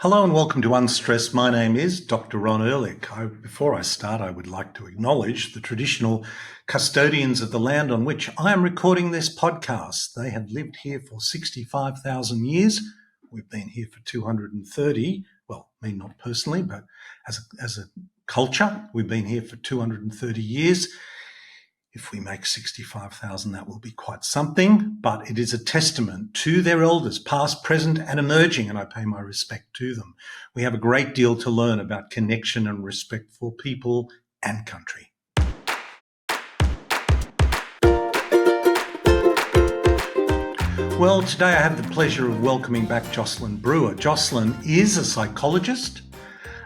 Hello and welcome to Unstress. My name is Dr. Ron Ehrlich. Before I start, I would like to acknowledge the traditional custodians of the land on which I am recording this podcast. They have lived here for 65,000 years. We've been here for 230. Well, me not personally, but as a culture, we've been here for 230 years. If we make 65,000, that will be quite something, but it is a testament to their elders, past, present, and emerging, and I pay my respect to them. We have a great deal to learn about connection and respect for people and country. Well, today I have the pleasure of welcoming back Jocelyn Brewer. Jocelyn is a psychologist,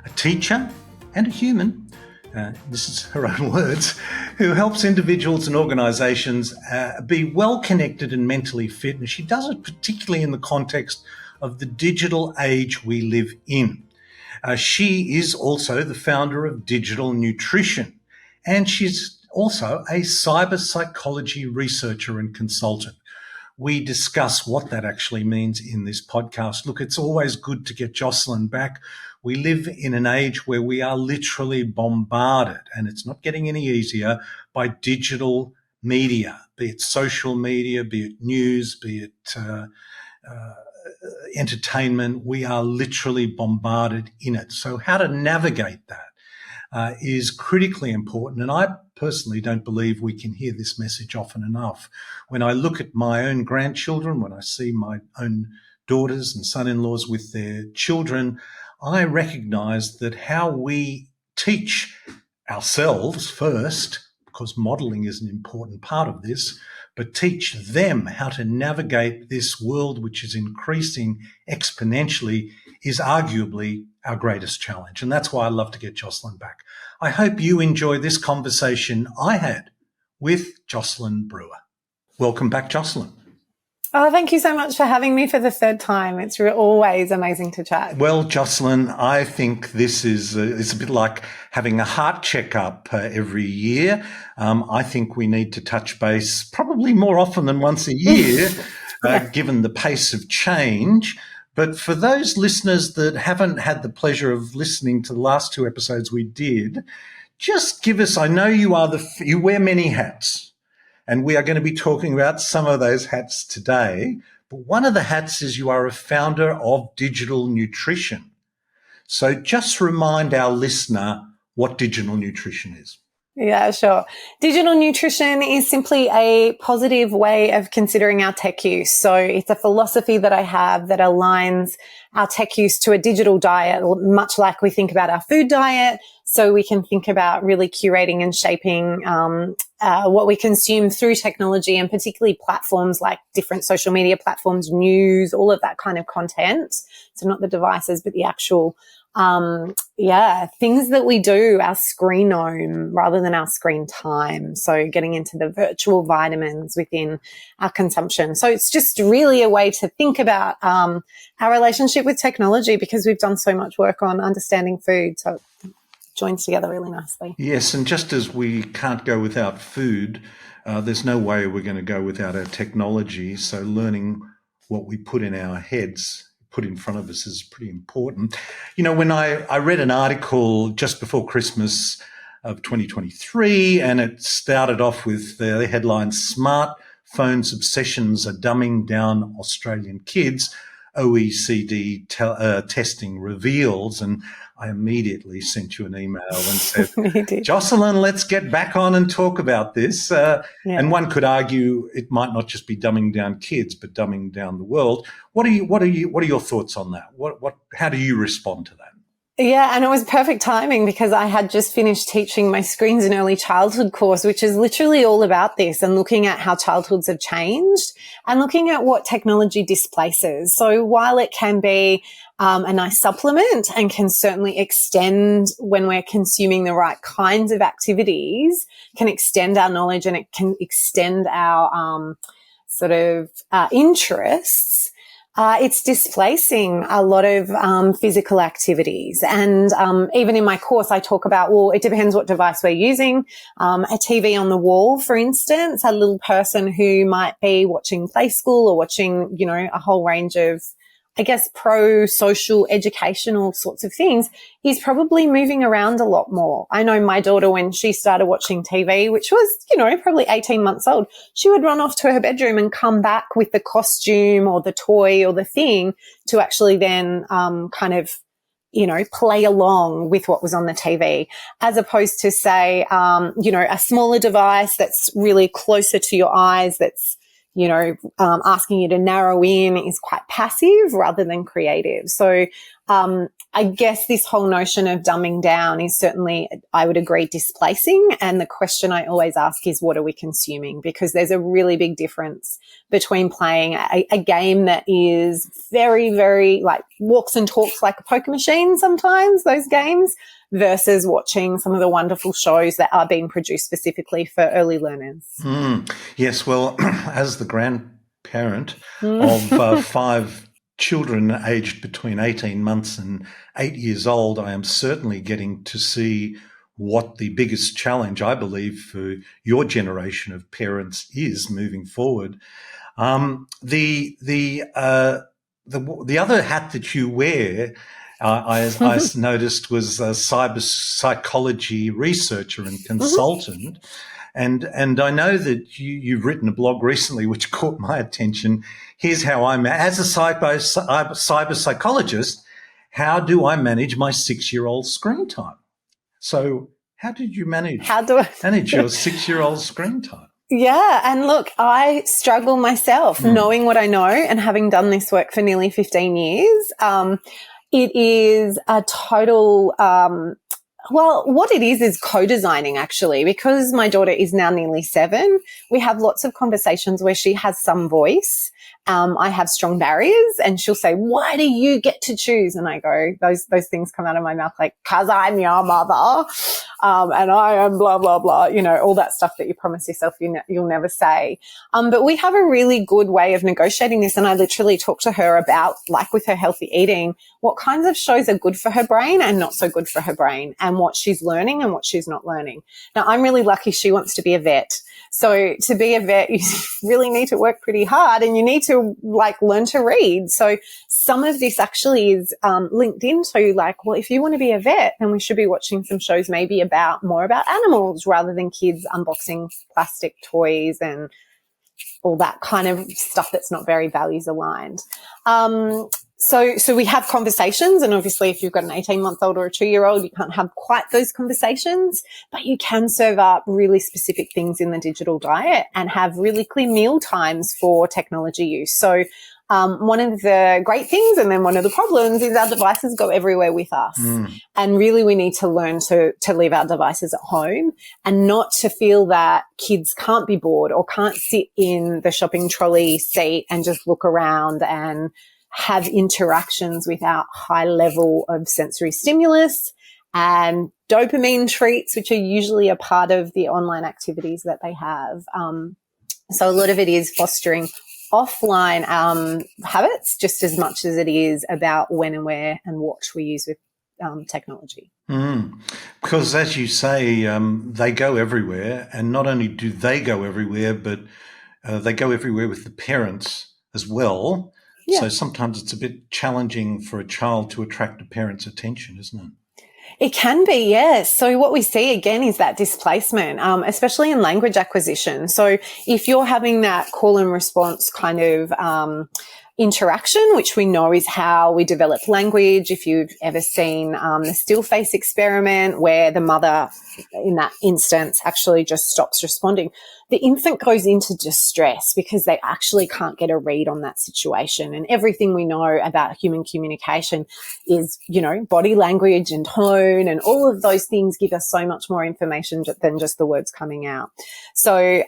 a teacher, and a human. This is her own words, who helps individuals and organisations be well connected and mentally fit. And she does it particularly in the context of the digital age we live in. She is also the founder of Digital Nutrition, and she's also a cyber psychology researcher and consultant. We discuss what that actually means in this podcast. Look, it's always good to get Jocelyn back. We live in an age where we are literally bombarded, and it's not getting any easier, by digital media, be it social media, be it news, be it entertainment. We are literally bombarded in it. So how to navigate that is critically important. And I personally don't believe we can hear this message often enough. When I look at my own grandchildren, when I see my own daughters and son-in-laws with their children, I recognise that how we teach ourselves first, because modelling is an important part of this, but teach them how to navigate this world which is increasing exponentially is arguably our greatest challenge. And that's why I love to get Jocelyn back. I hope you enjoy this conversation I had with Jocelyn Brewer. Welcome back, Jocelyn. Oh, thank you so much for having me for the third time. It's always amazing to chat. Well, Jocelyn, I think this is it's a bit like having a heart checkup every year. I think we need to touch base probably more often than once a year, given the pace of change. But for those listeners that haven't had the pleasure of listening to the last two episodes we did, just give us, I know you wear many hats. And we are going to be talking about some of those hats today. But one of the hats is you are a founder of Digital Nutrition. So just remind our listener what digital nutrition is. Yeah, sure. Digital nutrition is simply a positive way of considering our tech use. So it's a philosophy that I have that aligns our tech use to a digital diet, much like we think about our food diet. So we can think about really curating and shaping what we consume through technology, and particularly platforms like different social media platforms, news, all of that kind of content. So not the devices, but the actual things that we do, our screenome rather than our screen time. So getting into the virtual vitamins within our consumption. So it's just really a way to think about our relationship with technology, because we've done so much work on understanding food. So it joins together really nicely. Yes, and just as we can't go without food, there's no way we're going to go without our technology. So learning what we put in our heads, put in front of us, is pretty important. You know, when I read an article just before Christmas of 2023, and it started off with the headline, "Smartphones Obsessions Are Dumbing Down Australian Kids, OECD testing reveals," and I immediately sent you an email and said, Jocelyn, let's get back on and talk about this. And one could argue it might not just be dumbing down kids, but dumbing down the world. What are your thoughts on that? How do you respond to that? Yeah, and it was perfect timing because I had just finished teaching my Screens in Early Childhood course, which is literally all about this, and looking at how childhoods have changed and looking at what technology displaces. So while it can be a nice supplement and can certainly extend when we're consuming the right kinds of activities, can extend our knowledge and it can extend our interests. It's displacing a lot of physical activities. And even in my course, I talk about, well, it depends what device we're using. A TV on the wall, for instance, a little person who might be watching Play School or watching, a whole range of I guess, pro-social, educational sorts of things is probably moving around a lot more. I know my daughter, when she started watching TV, which was, probably 18 months old, she would run off to her bedroom and come back with the costume or the toy or the thing to actually then play along with what was on the TV, as opposed to, say, a smaller device that's really closer to your eyes, that's asking you to narrow in, is quite passive rather than creative. So I guess this whole notion of dumbing down is certainly, I would agree, displacing. And the question I always ask is, what are we consuming? Because there's a really big difference between playing a game that is very, very walks and talks like a poker machine sometimes, those games, versus watching some of the wonderful shows that are being produced specifically for early learners. Yes, well, as the grandparent of 5 children aged between 18 months and 8 years old, I am certainly getting to see what the biggest challenge, I believe, for your generation of parents is moving forward. The other hat that you wear, I noticed, was a cyber psychology researcher and consultant. And I know that you've written a blog recently which caught my attention. Here's how as a cyber psychologist, how do I manage my 6-year-old screen time? So how did you manage your 6-year-old screen time? Yeah. And look, I struggle myself knowing what I know and having done this work for nearly 15 years. It is a total, what it is co-designing, actually, because my daughter is now nearly 7. We have lots of conversations where she has some voice. I have strong barriers, and she'll say, "Why do you get to choose?" And I go, those things come out of my mouth like, "'Cause I'm your mother, and I am blah, blah, blah," all that stuff that you promise yourself you'll never say. But we have a really good way of negotiating this. And I literally talk to her about, like with her healthy eating, what kinds of shows are good for her brain and not so good for her brain, and what she's learning and what she's not learning. Now, I'm really lucky she wants to be a vet. So to be a vet, you really need to work pretty hard, and you need to learn to read. So some of this actually is linked into if you want to be a vet, then we should be watching some shows maybe more about animals rather than kids unboxing plastic toys and all that kind of stuff that's not very values aligned. So we have conversations, and obviously if you've got an 18-month-old or a 2-year-old, you can't have quite those conversations, but you can serve up really specific things in the digital diet and have really clear meal times for technology use. So one of the great things, and then one of the problems, is our devices go everywhere with us. And really we need to learn to leave our devices at home, and not to feel that kids can't be bored or can't sit in the shopping trolley seat and just look around and have interactions without high level of sensory stimulus and dopamine treats, which are usually a part of the online activities that they have. So a lot of it is fostering offline habits just as much as it is about when and where and what we use with technology. Because as you say, they go everywhere, and not only do they go everywhere, but they go everywhere with the parents as well. Yeah. So sometimes it's a bit challenging for a child to attract a parent's attention, isn't it? It can be, yes. So what we see again is that displacement, especially in language acquisition. So if you're having that call and response kind of interaction, which we know is how we develop language. If you've ever seen the still face experiment, where the mother in that instance actually just stops responding, the infant goes into distress because they actually can't get a read on that situation. And everything we know about human communication is, body language and tone, and all of those things give us so much more information than just the words coming out. So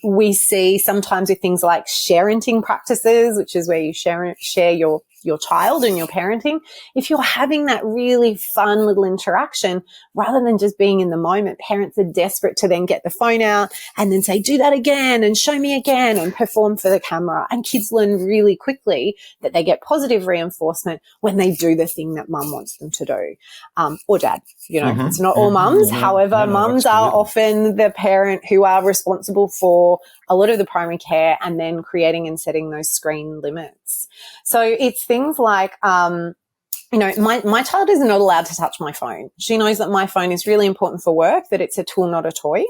we see sometimes with things like sharenting practices, which is where you share your child and your parenting. If you're having that really fun little interaction, rather than just being in the moment, parents are desperate to then get the phone out and then say, "Do that again and show me again," and perform for the camera. And kids learn really quickly that they get positive reinforcement when they do the thing that mum wants them to do, or dad. It's not all mums. However, mums are often the parent who are responsible for a lot of the primary care and then creating and setting those screen limits. limits. So it's things like, my child is not allowed to touch my phone. She knows that my phone is really important for work, that it's a tool, not a toy.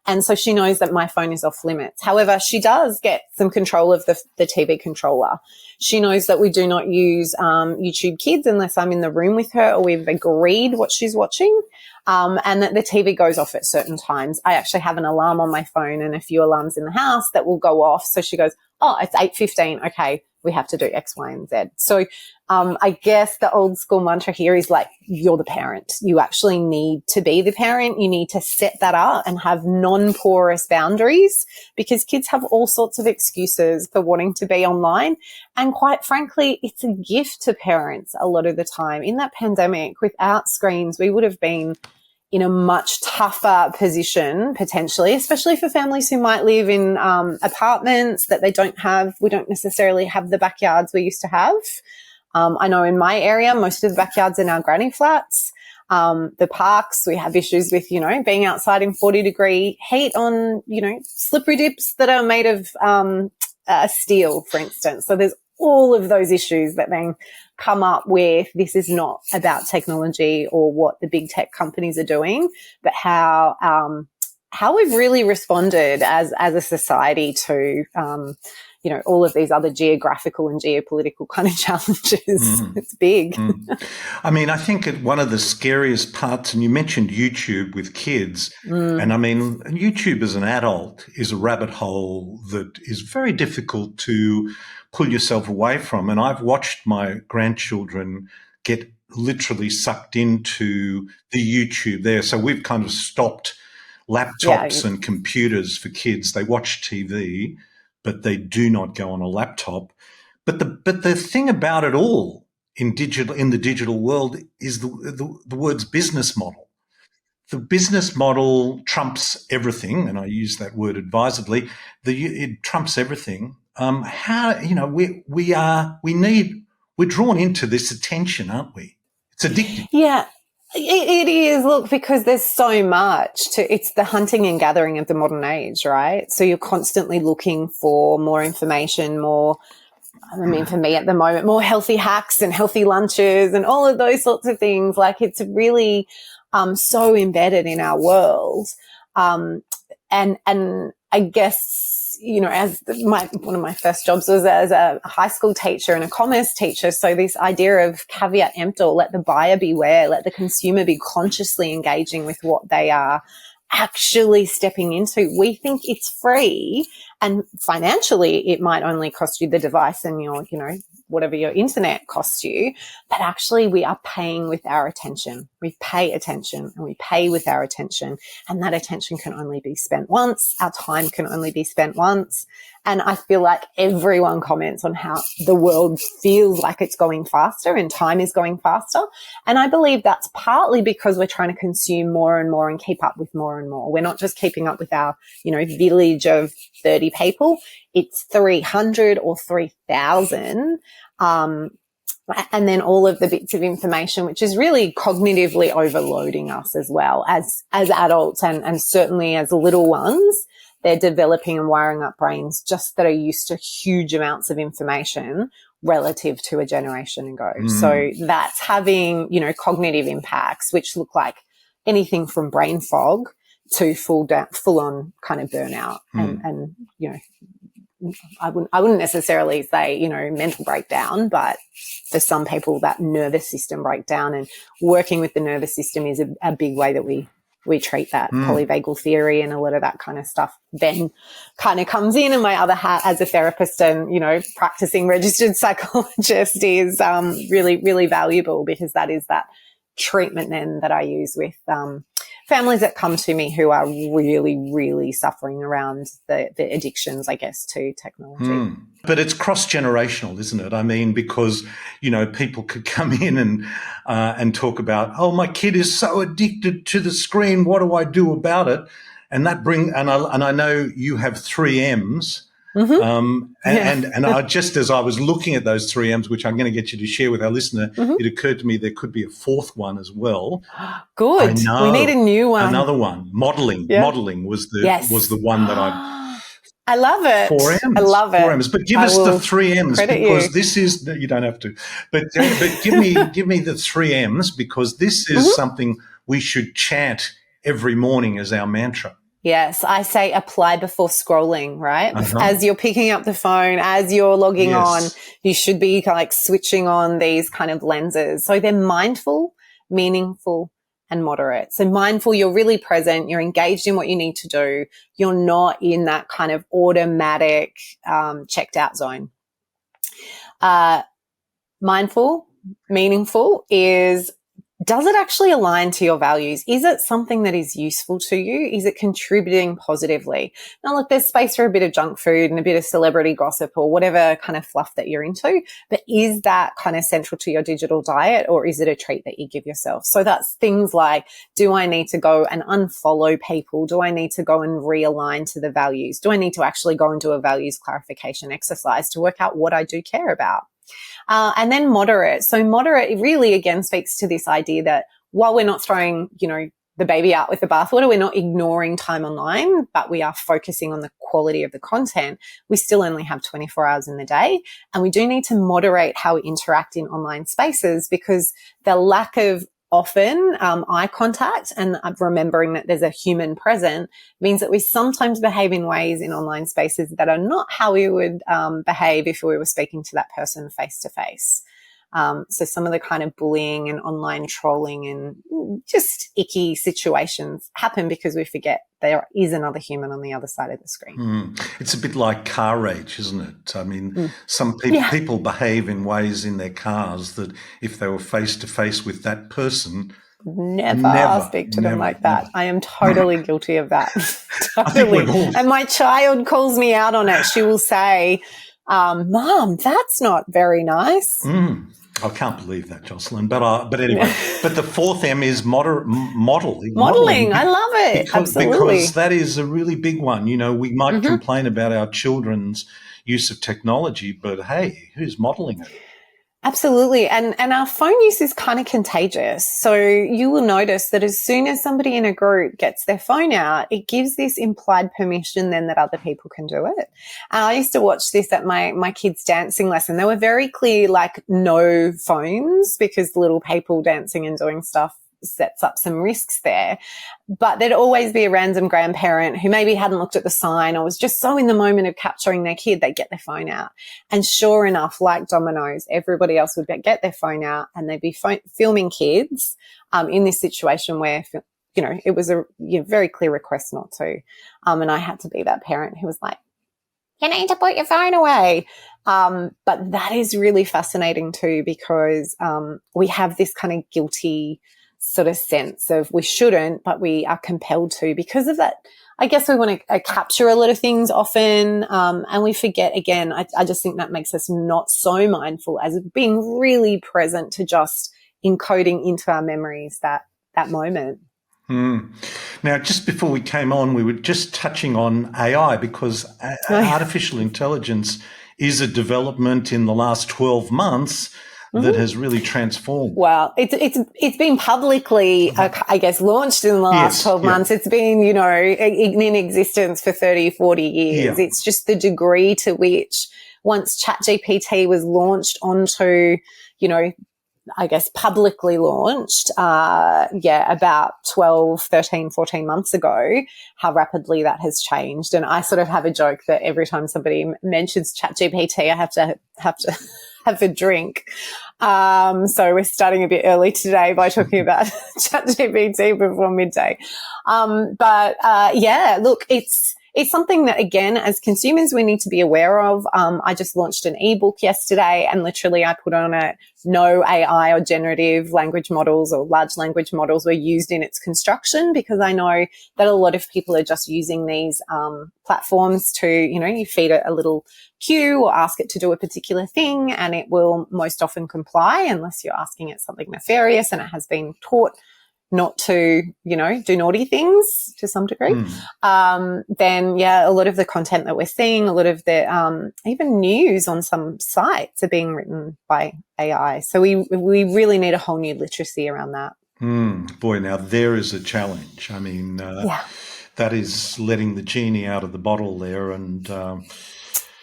And so she knows that my phone is off limits. However, she does get some control of the TV controller. She knows that we do not use YouTube Kids unless I'm in the room with her or we've agreed what she's watching, and that the TV goes off at certain times. I actually have an alarm on my phone and a few alarms in the house that will go off. So she goes, oh, it's 8:15. Okay, we have to do X, Y, and Z. So I guess the old school mantra here is like, you're the parent. You actually need to be the parent. You need to set that up and have non-porous boundaries, because kids have all sorts of excuses for wanting to be online. And quite frankly, it's a gift to parents a lot of the time. In that pandemic, without screens, we would have been in a much tougher position potentially, especially for families who might live in apartments that we don't necessarily have the backyards we used to have. I know in my area, most of the backyards are now granny flats. The parks, we have issues with, being outside in 40-degree heat on, slippery dips that are made of steel, for instance. So there's all of those issues that then come up with, this is not about technology or what the big tech companies are doing, but how we've really responded as a society to, all of these other geographical and geopolitical kind of challenges. It's big. I mean, I think one of the scariest parts, and you mentioned YouTube with kids, and I mean, YouTube as an adult is a rabbit hole that is very difficult to pull yourself away from. And I've watched my grandchildren get literally sucked into the YouTube there. So we've kind of stopped laptops and computers for kids. They watch TV, but they do not go on a laptop. But the thing about it all in the digital world is the words business model. The business model trumps everything, and I use that word advisedly. It trumps everything. We're drawn into this attention, aren't we? It's addictive. Yeah. It is, look, because there's so much it's the hunting and gathering of the modern age, right? So you're constantly looking for more information, for me at the moment, more healthy hacks and healthy lunches and all of those sorts of things. Like, it's really so embedded in our world. And I guess, as one of my first jobs was as a high school teacher and a commerce teacher. So this idea of caveat emptor, let the buyer beware, let the consumer be consciously engaging with what they are actually stepping into. We think it's free, and financially it might only cost you the device and your, whatever your internet costs you, but actually we are paying with our attention. We pay attention and we pay with our attention, and that attention can only be spent once. Our time can only be spent once. And I feel like everyone comments on how the world feels like it's going faster and time is going faster. And I believe that's partly because we're trying to consume more and more and keep up with more and more. We're not just keeping up with our, village of 30 people. It's 300 or 3,000. And then all of the bits of information, which is really cognitively overloading us as well as adults and certainly as little ones. They're developing and wiring up brains just that are used to huge amounts of information relative to a generation ago. So that's having, cognitive impacts, which look like anything from brain fog to full on kind of burnout. And, I wouldn't necessarily say, mental breakdown, but for some people that nervous system breakdown, and working with the nervous system is a big way that we treat that. Polyvagal theory and a lot of that kind of stuff then kind of comes in. And my other hat as a therapist and, practicing registered psychologist is really, really valuable, because that is that treatment then that I use with families that come to me who are really, really suffering around the addictions, I guess, to technology. But it's cross-generational, isn't it? I mean, because, people could come in and talk about, oh, my kid is so addicted to the screen. What do I do about it? And I know you have 3 M's. And I just, as I was looking at those 3 M's, which I'm going to get you to share with our listener, it occurred to me there could be a 4th one as well. Good. We need a new one. Another one. Modeling. Yeah. Modeling was the one that I love it. Four M's. I love it. 4 M's. But give us the 3 M's, because this is, you don't have to, but give me the 3 M's, because this is something we should chant every morning as our mantra. Yes, I say apply before scrolling, right? Uh-huh. As you're picking up the phone, as you're logging on, you should be like switching on these kind of lenses. So they're mindful, meaningful, and moderate. So mindful, you're really present, you're engaged in what you need to do. You're not in that kind of automatic checked out zone. Mindful, meaningful is, does it actually align to your values? Is it something that is useful to you? Is it contributing positively? Now, look, there's space for a bit of junk food and a bit of celebrity gossip or whatever kind of fluff that you're into, but is that kind of central to your digital diet, or is it a treat that you give yourself? So that's things like, do I need to go and unfollow people? Do I need to go and realign to the values? Do I need to actually go and do a values clarification exercise to work out what I do care about? And then moderate. So moderate really, again, speaks to this idea that while we're not throwing, the baby out with the bathwater, we're not ignoring time online, but we are focusing on the quality of the content. We still only have 24 hours in the day, and we do need to moderate how we interact in online spaces, because the lack of often eye contact and remembering that there's a human present means that we sometimes behave in ways in online spaces that are not how we would behave if we were speaking to that person face to face. So some of the kind of bullying and online trolling and just icky situations happen because we forget there is another human on the other side of the screen. It's a bit like car rage, isn't it? I mean, some people behave in ways in their cars that if they were face to face with that person, Never speak to them like that. I am totally guilty of that. Totally. And my child calls me out on it. She will say, Mom, that's not very nice. I can't believe that, Jocelyn. But anyway, but the 4th M is modeling. Modeling. I love it. Absolutely. Because that is a really big one. We might complain about our children's use of technology, but hey, who's modeling it? Absolutely. And our phone use is kind of contagious. So you will notice that as soon as somebody in a group gets their phone out, it gives this implied permission then that other people can do it. And I used to watch this at my kids' dancing lesson. They were very clear, like no phones, because little people dancing and doing stuff sets up some risks there. But there'd always be a random grandparent who maybe hadn't looked at the sign or was just so in the moment of capturing their kid, they'd get their phone out. And sure enough, like dominoes, everybody else would get their phone out and they'd be filming kids in this situation where, it was a very clear request not to. And I had to be that parent who was like, you need to put your phone away. But that is really fascinating too, because we have this kind of guilty sort of sense of we shouldn't, but we are compelled to because of that. I guess we want to capture a lot of things often, and we forget again. I just think that makes us not so mindful as being really present to just encoding into our memories that moment. Now, just before we came on, we were just touching on AI because artificial intelligence is a development in the last 12 months that has really transformed. Well, it's been publicly, I guess, launched in the last 12 months. It's been, in existence for 30, 40 years. Yeah. It's just the degree to which once ChatGPT was launched onto, I guess, publicly launched, about 12, 13, 14 months ago, how rapidly that has changed. And I sort of have a joke that every time somebody mentions ChatGPT, I have to have a drink. So we're starting a bit early today by talking about ChatGPT before midday. Look, it's something that, again, as consumers, we need to be aware of. I just launched an ebook yesterday and literally I put on it, no AI or generative language models or large language models were used in its construction, because I know that a lot of people are just using these platforms to, you feed it a little cue or ask it to do a particular thing and it will most often comply unless you're asking it something nefarious and it has been taught not to, do naughty things to some degree, then a lot of the content that we're seeing, a lot of the even news on some sites are being written by AI. So we really need a whole new literacy around that. Boy, now there is a challenge. I mean, that is letting the genie out of the bottle there. And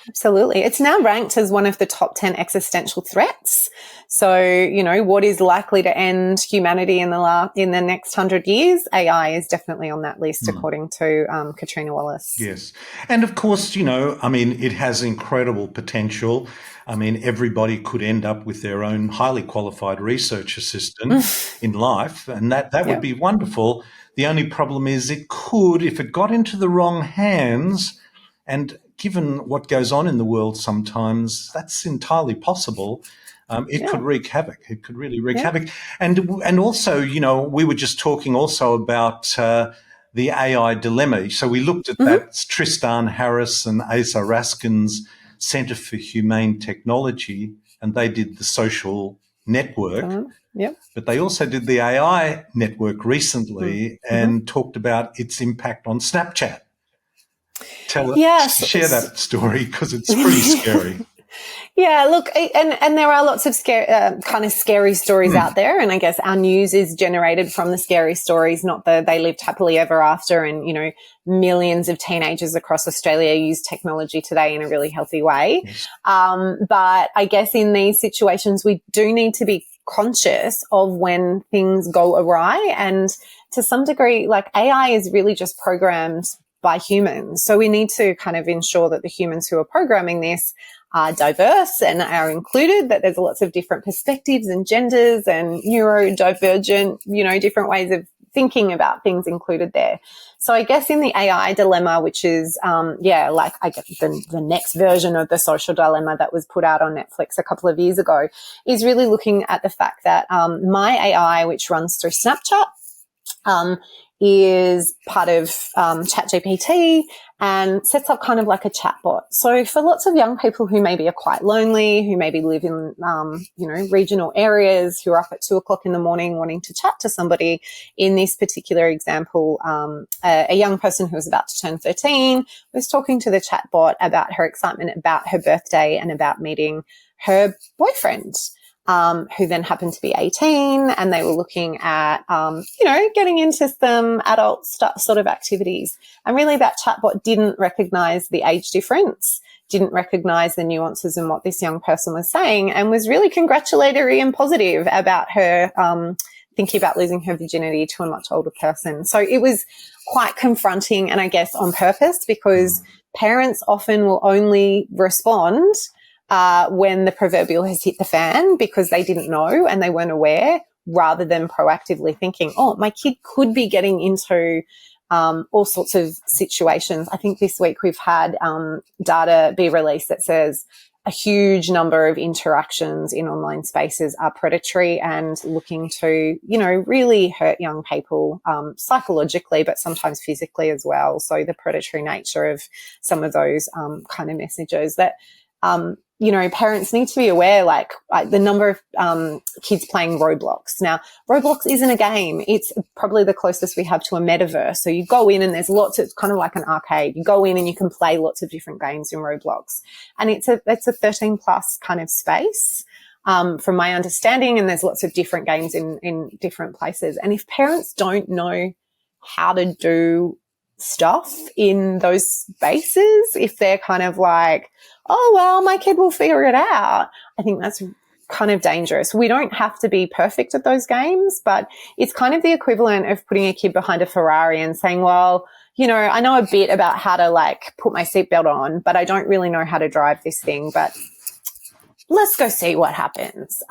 absolutely. It's now ranked as one of the top 10 existential threats. So, what is likely to end humanity in the next 100 years? AI is definitely on that list, according to Katrina Wallace. Yes. And of course, it has incredible potential. Everybody could end up with their own highly qualified research assistant in life, and that would be wonderful. The only problem is it could, if it got into the wrong hands, and given what goes on in the world sometimes, that's entirely possible. It could wreak havoc. It could really wreak havoc. And also, we were just talking also about the AI dilemma. So we looked at that Tristan Harris and Asa Raskin's Centre for Humane Technology, and they did the social network. But they also did the AI network recently and talked about its impact on Snapchat. Share that story, because it's pretty scary. Yeah, look, and there are lots of scary stories out there, and I guess our news is generated from the scary stories, not the they lived happily ever after, and millions of teenagers across Australia use technology today in a really healthy way. Yes. But I guess in these situations, we do need to be conscious of when things go awry, and to some degree, like AI is really just programmed by humans. So we need to kind of ensure that the humans who are programming this are diverse and are included, that there's lots of different perspectives and genders and neurodivergent, different ways of thinking about things included there. So I guess in the AI dilemma, which is, I guess the next version of the social dilemma that was put out on Netflix a couple of years ago, is really looking at the fact that my AI, which runs through Snapchat, is part of ChatGPT and sets up kind of like a chatbot. So for lots of young people who maybe are quite lonely, who maybe live in, regional areas, who are up at 2:00 in the morning wanting to chat to somebody, in this particular example, a young person who was about to turn 13 was talking to the chatbot about her excitement about her birthday and about meeting her boyfriend. Who then happened to be 18, and they were looking at, getting into some adult sort of activities. And really that chatbot didn't recognize the age difference, didn't recognize the nuances in what this young person was saying, and was really congratulatory and positive about her thinking about losing her virginity to a much older person. So it was quite confronting, and I guess on purpose, because parents often will only respond when the proverbial has hit the fan, because they didn't know and they weren't aware, rather than proactively thinking, oh, my kid could be getting into all sorts of situations. I think this week we've had data be released that says a huge number of interactions in online spaces are predatory and looking to, really hurt young people psychologically, but sometimes physically as well. So the predatory nature of some of those kind of messages that parents need to be aware, like the number of kids playing Roblox. Now, Roblox isn't a game. It's probably the closest we have to a metaverse. So you go in and there's it's kind of like an arcade. You go in and you can play lots of different games in Roblox. And it's a 13 plus kind of space, from my understanding. And there's lots of different games in different places. And if parents don't know how to do stuff in those spaces, if they're kind of like, oh, well, my kid will figure it out, I think that's kind of dangerous. We don't have to be perfect at those games, but it's kind of the equivalent of putting a kid behind a Ferrari and saying, well, I know a bit about how to put my seatbelt on, but I don't really know how to drive this thing, but let's go see what happens.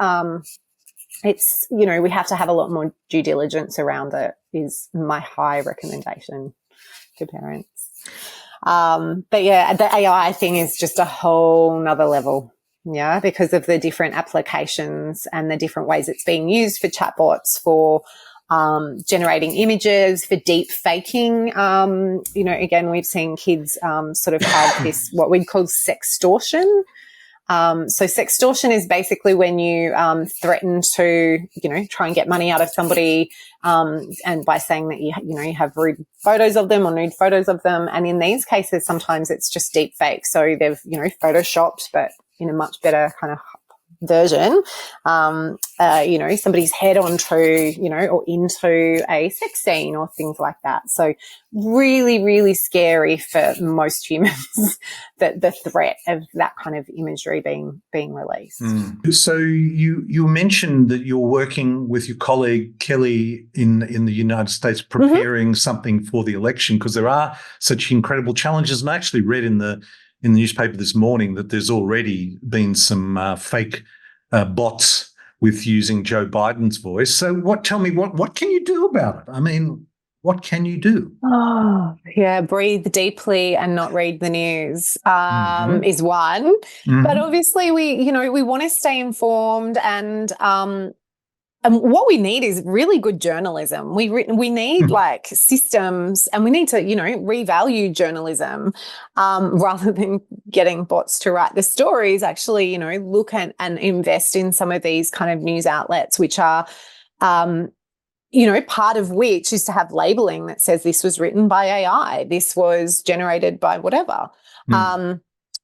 It's, we have to have a lot more due diligence around it, is my high recommendation to parents. But yeah, the AI thing is just a whole nother level. Yeah, because of the different applications and the different ways it's being used for chatbots, for generating images, for deep faking. Again, we've seen kids sort of have this, what we'd call sextortion. So sextortion is basically when you threaten to, try and get money out of somebody, and by saying that you have rude photos of them or nude photos of them. And in these cases, sometimes it's just deep fake. So they've, photoshopped, but in a much better kind of version, somebody's head onto, or into a sex scene or things like that. So really, really scary for most humans, the threat of that kind of imagery being released. So you mentioned that you're working with your colleague Kelly in the United States, preparing something for the election, because there are such incredible challenges. And I actually read in the newspaper this morning that there's already been some fake bots with using Joe Biden's voice. So tell me what can you do about it? I mean, what can you do? Oh, yeah, breathe deeply and not read the news is one. But obviously we want to stay informed, and what we need is really good journalism. We need like systems, and we need to, revalue journalism rather than getting bots to write the stories. Actually, look at and invest in some of these kind of news outlets, which are, part of which is to have labeling that says this was written by AI, this was generated by whatever.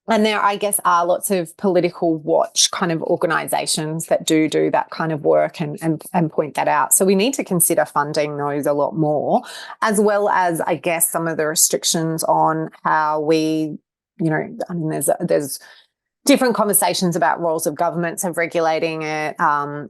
And there, I guess, are lots of political watch kind of organisations that do that kind of work and point that out. So we need to consider funding those a lot more, as well as, I guess, some of the restrictions on how we, there's different conversations about roles of governments of regulating it.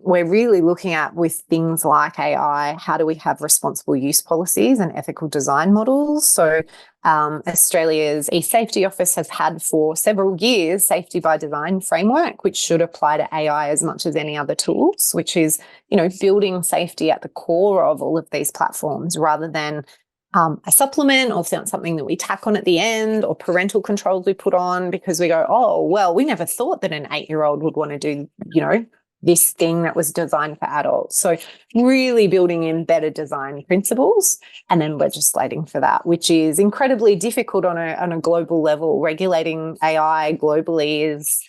We're really looking at, with things like AI, how do we have responsible use policies and ethical design models? So Australia's e-safety office has had for several years safety by design framework, which should apply to AI as much as any other tools, which is, building safety at the core of all of these platforms rather than a supplement or something that we tack on at the end, or parental controls we put on because we go, oh, well, we never thought that an 8-year-old would want to do, this thing that was designed for adults. So really building in better design principles and then legislating for that, which is incredibly difficult on a global level. Regulating AI globally is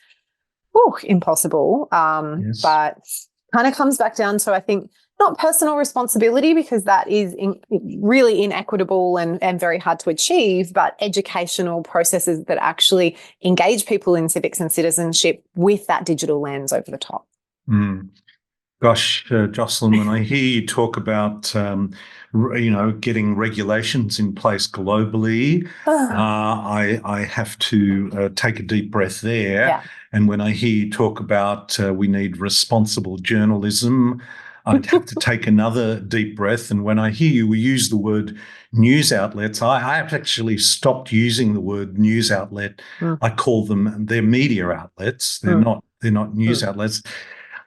impossible. Yes. But kind of comes back down to, I think, not personal responsibility, because that is really inequitable and very hard to achieve, but educational processes that actually engage people in civics and citizenship with that digital lens over the top. Gosh, Jocelyn, when I hear you talk about, getting regulations in place globally, I have to take a deep breath there. Yeah. And when I hear you talk about we need responsible journalism, I'd have to take another deep breath. And when I hear you use the word news outlets, I have actually stopped using the word news outlet. I call them, they're media outlets. They're not news outlets.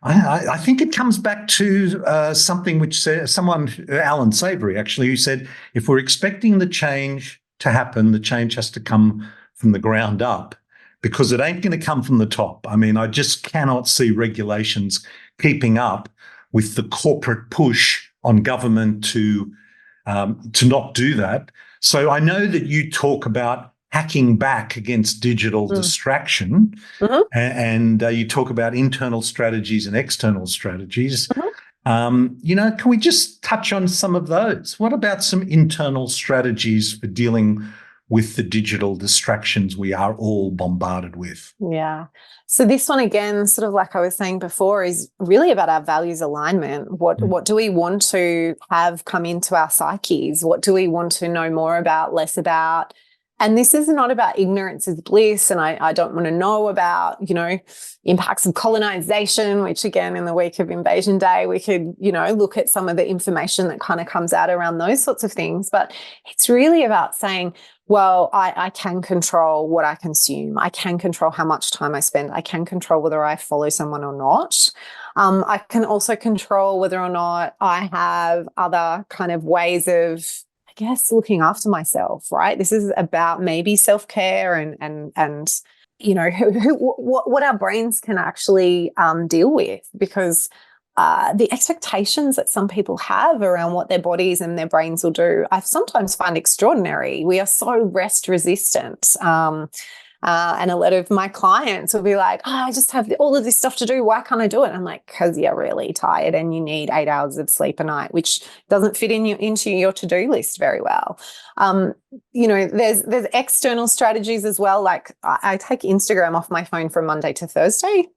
I think it comes back to something which someone, Alan Savory, actually, who said, if we're expecting the change to happen, the change has to come from the ground up, because it ain't going to come from the top. I mean, I just cannot see regulations keeping up with the corporate push on government to not do that. So I know that you talk about hacking back against digital distraction, and you talk about internal strategies and external strategies. Can we just touch on some of those? What about some internal strategies for dealing with the digital distractions we are all bombarded with? Yeah. So this one, again, sort of like I was saying before, is really about our values alignment. What do we want to have come into our psyches? What do we want to know more about, less about? And this is not about ignorance is bliss, and I don't want to know about, impacts of colonization, which, again, in the week of Invasion Day, we could, look at some of the information that kind of comes out around those sorts of things. But it's really about saying, well, I can control what I consume. I can control how much time I spend. I can control whether I follow someone or not. I can also control whether or not I have other kind of ways of, I guess, looking after myself, right? This is about maybe self-care and what our brains can actually deal with, because the expectations that some people have around what their bodies and their brains will do, I sometimes find extraordinary. We are so rest resistant. And a lot of my clients will be like, I just have all of this stuff to do. Why can't I do it? I'm like, because you're really tired and you need 8 hours of sleep a night, which doesn't fit into your to-do list very well. There's external strategies as well. Like I take Instagram off my phone from Monday to Thursday.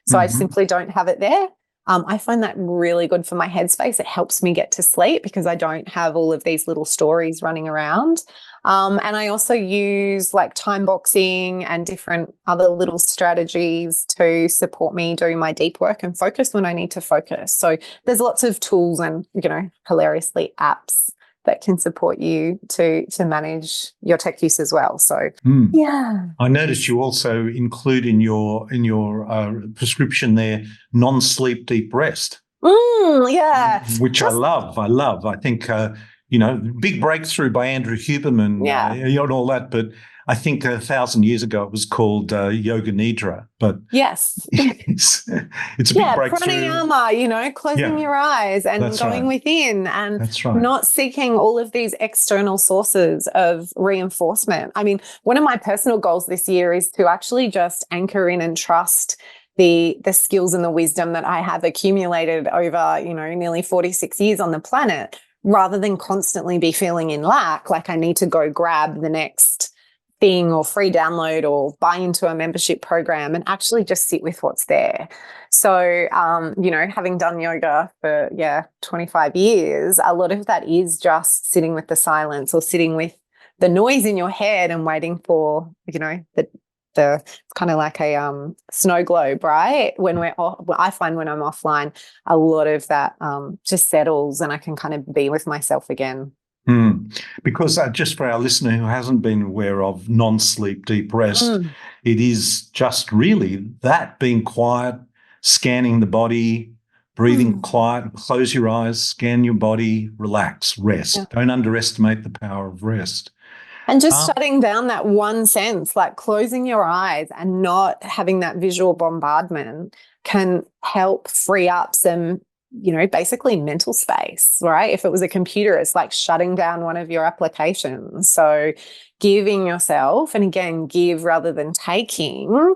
So I simply don't have it there. I find that really good for my headspace. It helps me get to sleep because I don't have all of these little stories running around. And I also use like time boxing and different other little strategies to support me doing my deep work and focus when I need to focus. So there's lots of tools and, hilariously apps that can support you to manage your tech use as well. So, yeah. I noticed you also include in your prescription there non-sleep deep rest. Yeah. Which I love. I think, big breakthrough by Andrew Huberman and all that. But I think 1,000 years ago it was called Yoga Nidra. But yes, it's a big breakthrough. Pranayama, closing your eyes and going within and not seeking all of these external sources of reinforcement. I mean, one of my personal goals this year is to actually just anchor in and trust the skills and the wisdom that I have accumulated over, nearly 46 years on the planet, rather than constantly be feeling in lack, like I need to go grab the next thing or free download or buy into a membership program, and actually just sit with what's there. So, having done yoga for, 25 years, a lot of that is just sitting with the silence or sitting with the noise in your head and waiting for, it's kind of like a snow globe, right? I find when I'm offline, a lot of that just settles and I can kind of be with myself again. Because just for our listener who hasn't been aware of non-sleep deep rest, it is just really that, being quiet, scanning the body, breathing quiet, close your eyes, scan your body, relax, rest. Yeah. Don't underestimate the power of rest. And just shutting down that one sense, like closing your eyes and not having that visual bombardment, can help free up some, basically mental space, right? If it was a computer, it's like shutting down one of your applications. So giving yourself, and again, give rather than taking,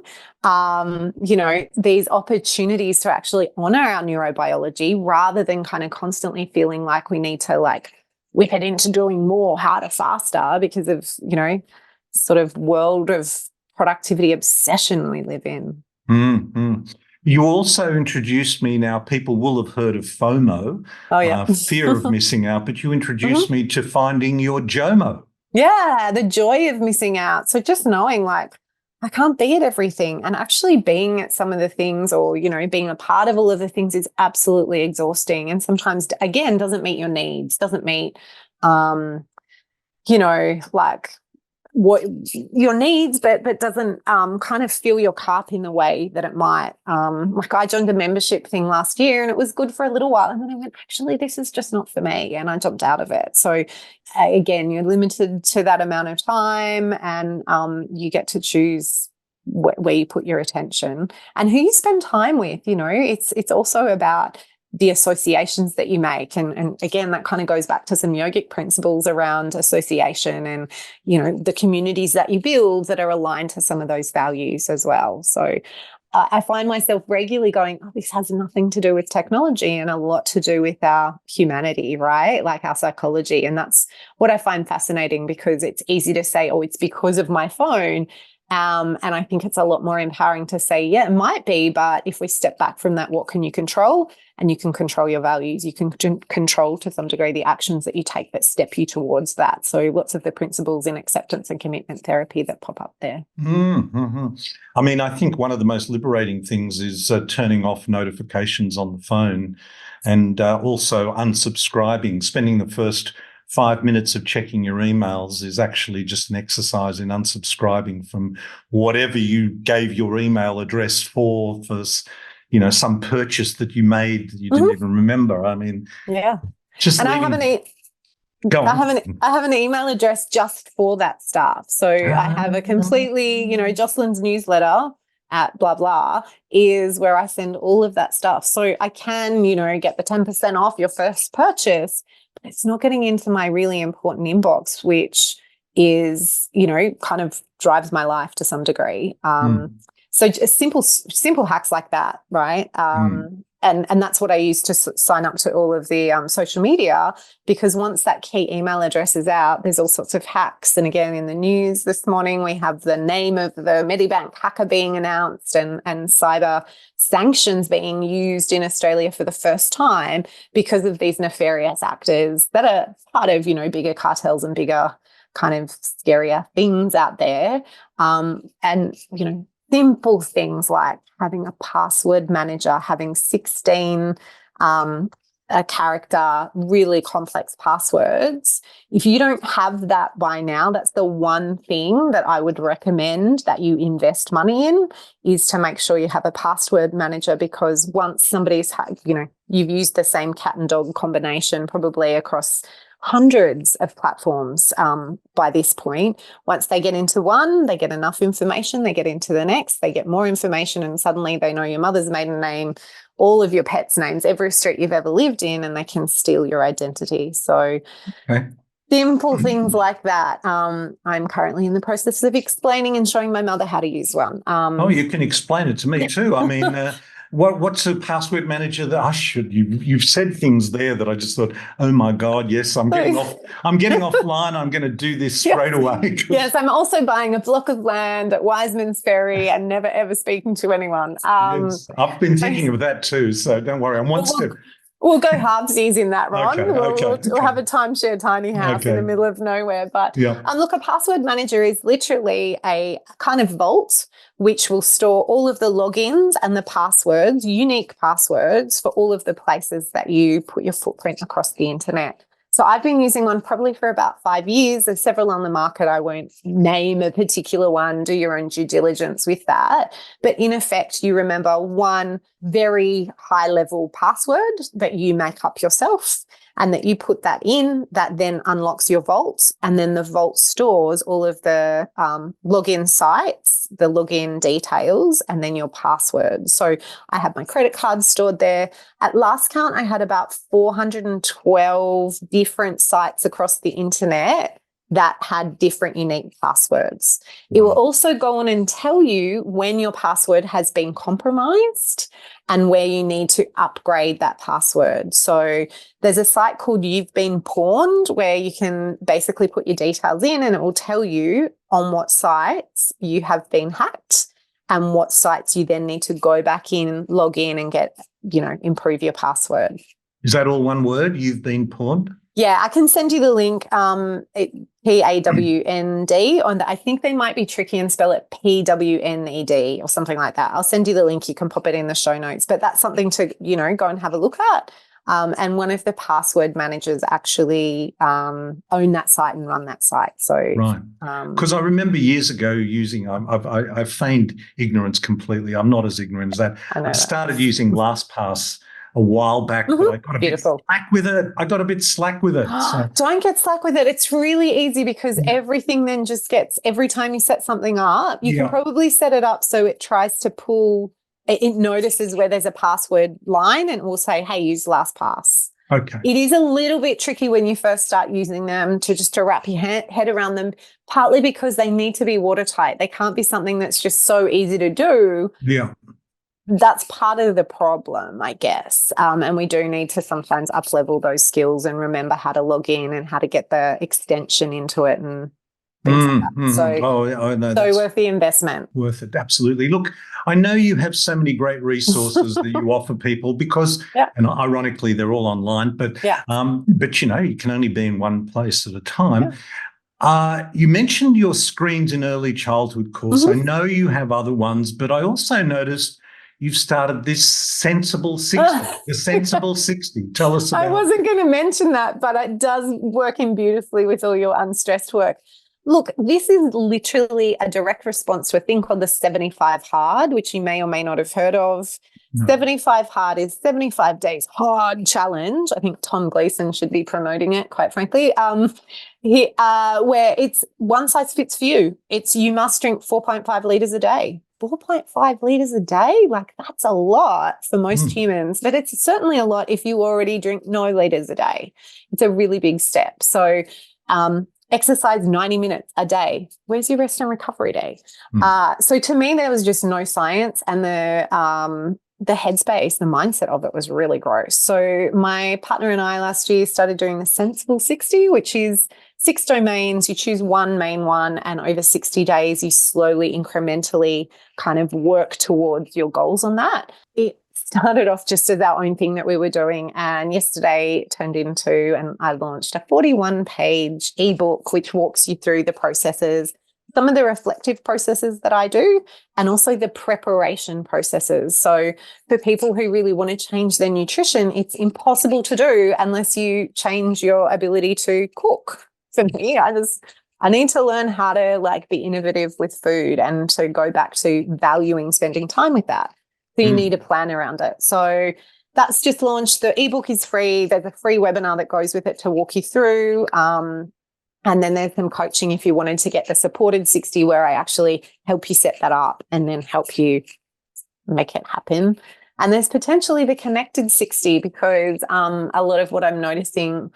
these opportunities to actually honor our neurobiology rather than kind of constantly feeling like we need to whip it into doing more, harder, faster because of, sort of world of productivity obsession we live in. You also introduced me, now people will have heard of FOMO, fear of missing out, but you introduced me to finding your JOMO. Yeah, the joy of missing out. So just knowing I can't be at everything, and actually being at some of the things or, being a part of all of the things is absolutely exhausting. And sometimes, again, doesn't meet your needs, doesn't meet, what your needs, but doesn't kind of fill your cup in the way that it might. I joined a membership thing last year and it was good for a little while. And then I went, actually, this is just not for me. And I jumped out of it. So again, you're limited to that amount of time, and you get to choose where you put your attention and who you spend time with. It's also about the associations that you make. And again, that kind of goes back to some yogic principles around association and, the communities that you build that are aligned to some of those values as well. So I find myself regularly going, this has nothing to do with technology and a lot to do with our humanity, right? Like our psychology. And that's what I find fascinating, because it's easy to say, it's because of my phone. And I think it's a lot more empowering to say, yeah, it might be, but if we step back from that, what can you control? And you can control your values. You can control to some degree the actions that you take that step you towards that. So lots of the principles in acceptance and commitment therapy that pop up there. I mean, I think one of the most liberating things is turning off notifications on the phone, and also unsubscribing. Spending the first 5 minutes of checking your emails is actually just an exercise in unsubscribing from whatever you gave your email address for some purchase that you made that you didn't even remember. I mean, just I have an email address just for that stuff. So I have a completely, Jocelyn's newsletter at blah blah is where I send all of that stuff. So I can, get the 10% off your first purchase, but it's not getting into my really important inbox, which is, kind of drives my life to some degree. So just simple hacks like that, right? and that's what I use to sign up to all of the social media, because once that key email address is out, there's all sorts of hacks. And again, in the news this morning, we have the name of the Medibank hacker being announced, and cyber sanctions being used in Australia for the first time because of these nefarious actors that are part of, bigger cartels and bigger kind of scarier things out there. And, simple things like having a password manager, having 16 a character, really complex passwords. If you don't have that by now, that's the one thing that I would recommend that you invest money in, is to make sure you have a password manager, because once somebody's, you've used the same cat and dog combination probably across hundreds of platforms by this point. Once they get into one, they get enough information, they get into the next, they get more information, and suddenly they know your mother's maiden name, all of your pets' names, every street you've ever lived in, and they can steal your identity. So simple things like that. I'm currently in the process of explaining and showing my mother how to use one. You can explain it to me too. I mean, what's a password manager that I should? You've said things there that I just thought, oh my God, yes, I'm getting offline. I'm going to do this straight away. Yes, I'm also buying a block of land at Wiseman's Ferry and never ever speaking to anyone. Yes, I've been thinking of that too, so don't worry. I'm one step. We'll go halvesies in that, Ron. Okay, we'll have a timeshare tiny house in the middle of nowhere. But look, a password manager is literally a kind of vault which will store all of the logins and the passwords, unique passwords for all of the places that you put your footprint across the internet. So I've been using one probably for about 5 years. There's several on the market. I won't name a particular one. Do your own due diligence with that. But in effect, you remember one very high-level password that you make up yourself, and that you put that in, that then unlocks your vault, and then the vault stores all of the login sites, the login details, and then your password. So I have my credit cards stored there. At last count, I had about 412 different sites across the internet that had different unique passwords. It will also go on and tell you when your password has been compromised and where you need to upgrade that password. So there's a site called You've Been Pawned, where you can basically put your details in and it will tell you on what sites you have been hacked and what sites you then need to go back in, log in and get, improve your password. Is that all one word, You've Been Pawned? Yeah, I can send you the link, PAWND. I think they might be tricky and spell it PWNED or something like that. I'll send you the link. You can pop it in the show notes. But that's something to, go and have a look at. And one of the password managers actually own that site and run that site. So right, because I remember years ago using. I've feigned ignorance completely. I'm not as ignorant as that. I started using LastPass a while back, but I got a bit slack with it. So. Don't get slack with it. It's really easy because everything then just gets, every time you set something up, you can probably set it up so it tries to pull, it notices where there's a password line and it will say, hey, use LastPass. Okay. It is a little bit tricky when you first start using them to wrap your head around them, partly because they need to be watertight. They can't be something that's just so easy to do. Yeah. That's part of the problem, I guess. And we do need to sometimes up-level those skills and remember how to log in and how to get the extension into it and things like that. So worth the investment. Worth it, absolutely. Look, I know you have so many great resources that you offer people because, and ironically, they're all online, but you can only be in one place at a time. Yeah. You mentioned your Screens in Early Childhood course. I know you have other ones, but I also noticed you've started this Sensible 60, the Sensible 60. Tell us about it. I wasn't going to mention that, but it does work in beautifully with all your unstressed work. Look, this is literally a direct response to a thing called the 75 Hard, which you may or may not have heard of. No. 75 Hard is 75 days hard challenge. I think Tom Gleason should be promoting it, quite frankly, where it's one size fits for you. It's you must drink 4.5 litres a day. 4.5 litres a day? Like, that's a lot for most humans, but it's certainly a lot if you already drink no litres a day. It's a really big step. So exercise 90 minutes a day. Where's your rest and recovery day? So to me, there was just no science, and the headspace, the mindset of it was really gross. So my partner and I last year started doing the Sensible 60, which is 6 domains. You choose one main one, and over 60 days, you slowly, incrementally kind of work towards your goals on that. It started off just as our own thing that we were doing. And yesterday it turned into, and I launched a 41-page ebook, which walks you through the processes, some of the reflective processes that I do, and also the preparation processes. So for people who really want to change their nutrition, it's impossible to do unless you change your ability to cook. For me, I need to learn how to be innovative with food and to go back to valuing spending time with that. So you need a plan around it. So that's just launched. The ebook is free. There's a free webinar that goes with it to walk you through. And then there's some coaching if you wanted to get the supported 60, where I actually help you set that up and then help you make it happen. And there's potentially the connected 60, because a lot of what I'm noticing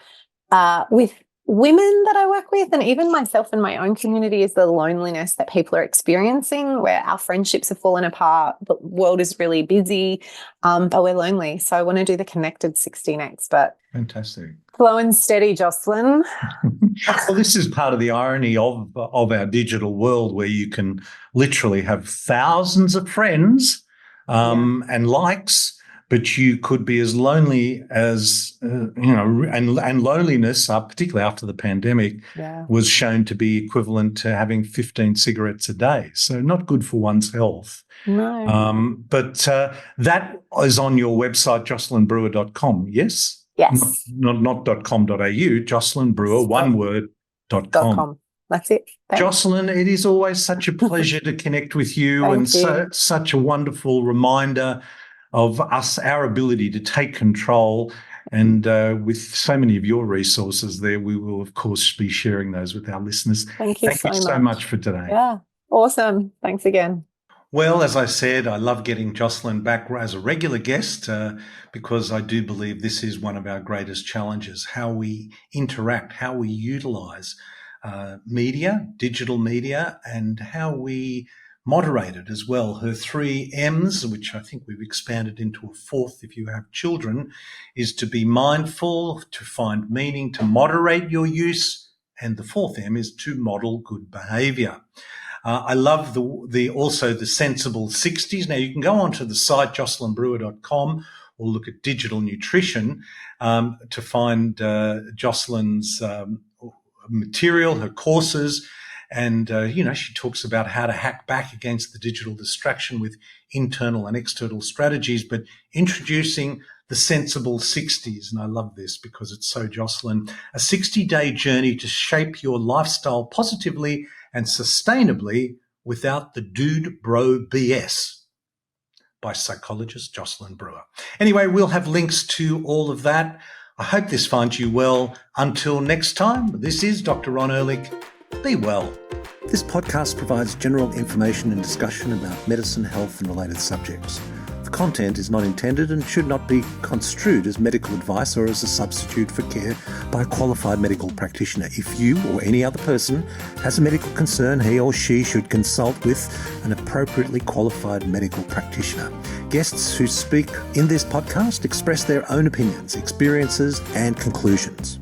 with women that I work with, and even myself in my own community, is the loneliness that people are experiencing, where our friendships have fallen apart, the world is really busy, but we're lonely. So I want to do the connected 60 next. But fantastic. Slow and steady, Jocelyn. Well, this is part of the irony of our digital world, where you can literally have thousands of friends and likes, but you could be as lonely as, and loneliness, particularly after the pandemic, was shown to be equivalent to having 15 cigarettes a day. So not good for one's health. No. But that is on your website, jocelynbrewer.com, yes? Yes. Not .com.au, Jocelyn Brewer, one word, .com. That's it. Thanks. Jocelyn, it is always such a pleasure to connect with you, and such a wonderful reminder of our ability to take control. And with so many of your resources there, we will, of course, be sharing those with our listeners. Thank you so much for today. Yeah, awesome. Thanks again. Well, as I said, I love getting Jocelyn back as a regular guest because I do believe this is one of our greatest challenges, how we interact, how we utilise media, digital media, and how we moderate it as well. Her 3 M's, which I think we've expanded into a 4th if you have children, is to be mindful, to find meaning, to moderate your use, and the 4th M is to model good behaviour. I love also the sensible 60s. Now, you can go onto the site jocelynbrewer.com or look at digital nutrition to find Jocelyn's material, her courses. And, she talks about how to hack back against the digital distraction with internal and external strategies, but introducing the sensible 60s. And I love this because it's so Jocelyn. A 60-day journey to shape your lifestyle positively and sustainably without the dude bro BS, by psychologist Jocelyn Brewer. Anyway, we'll have links to all of that. I hope this finds you well. Until next time, this is Dr. Ron Ehrlich. Be well. This podcast provides general information and discussion about medicine, health, and related subjects. The content is not intended and should not be construed as medical advice or as a substitute for care by a qualified medical practitioner. If you or any other person has a medical concern, he or she should consult with an appropriately qualified medical practitioner. Guests who speak in this podcast express their own opinions, experiences, and conclusions.